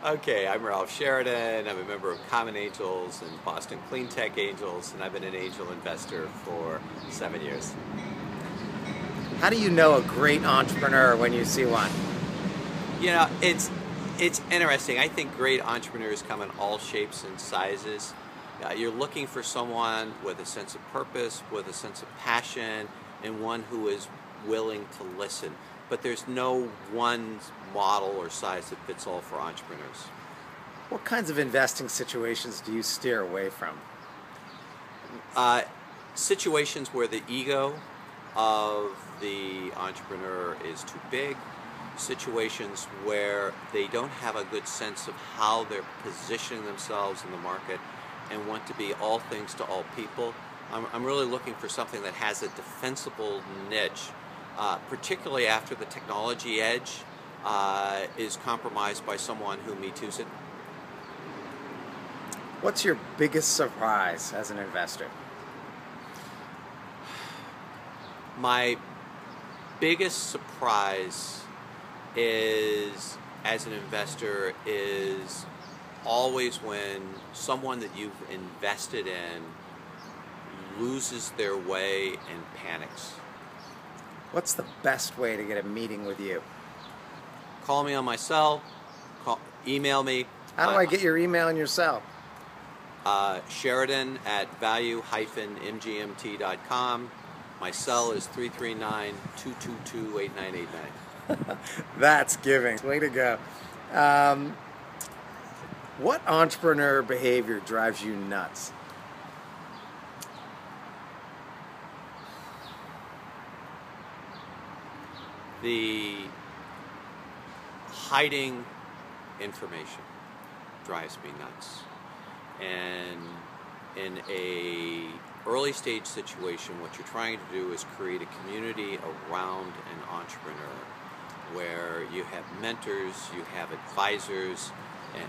Okay, I'm Ralph Sheridan. I'm a member of Common Angels and Boston Clean Tech Angels, and I've been an angel investor for 7 years. How do you know a great entrepreneur when you see one? You know, it's interesting. I think great entrepreneurs come in all shapes and sizes. You're looking for someone with a sense of purpose, with a sense of passion, and one who is willing to listen. But there's no one model or size that fits all for entrepreneurs. What kinds of investing situations do you steer away from? Uh, Situations where the ego of the entrepreneur is too big, situations where they don't have a good sense of how they're positioning themselves in the market and want to be all things to all people. I'm really looking for something that has a defensible niche, particularly after the technology edge is compromised by someone who Me Too's it. What's your biggest surprise as an investor? My biggest surprise is, as an investor, is always when someone that you've invested in loses their way and panics. What's the best way to get a meeting with you? Call me on my cell, email me. How do I get your email and your cell? Sheridan at value-mgmt.com. My cell is 339-222-8989. That's giving. Way to go. What entrepreneur behavior drives you nuts? The hiding information drives me nuts. And in a early stage situation, what you're trying to do is create a community around an entrepreneur where you have mentors, you have advisors,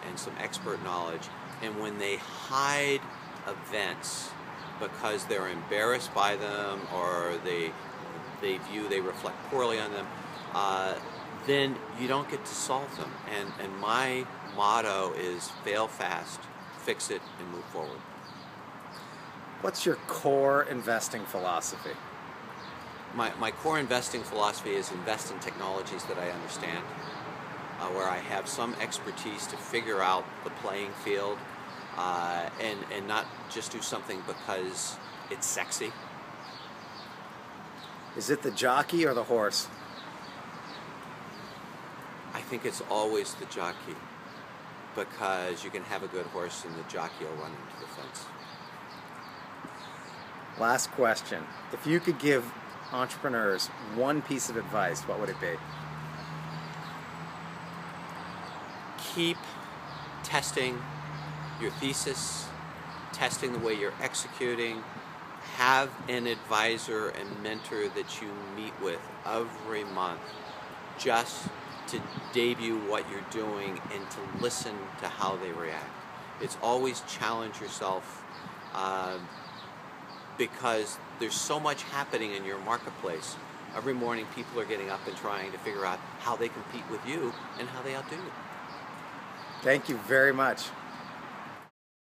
and some expert knowledge. And when they hide events because they're embarrassed by them or they view they reflect poorly on them, then you don't get to solve them. And my motto is fail fast, fix it, and move forward. What's your core investing philosophy? My core investing philosophy is invest in technologies that I understand, where I have some expertise to figure out the playing field, and not just do something because it's sexy. Is it the jockey or the horse? I think it's always the jockey, because you can have a good horse and the jockey will run into the fence. Last question. If you could give entrepreneurs one piece of advice, what would it be? Keep testing your thesis, testing the way you're executing. Have an advisor and mentor that you meet with every month just to debut what you're doing and to listen to how they react. It's always challenge yourself, because there's so much happening in your marketplace. Every morning people are getting up and trying to figure out how they compete with you and how they outdo you. Thank you very much.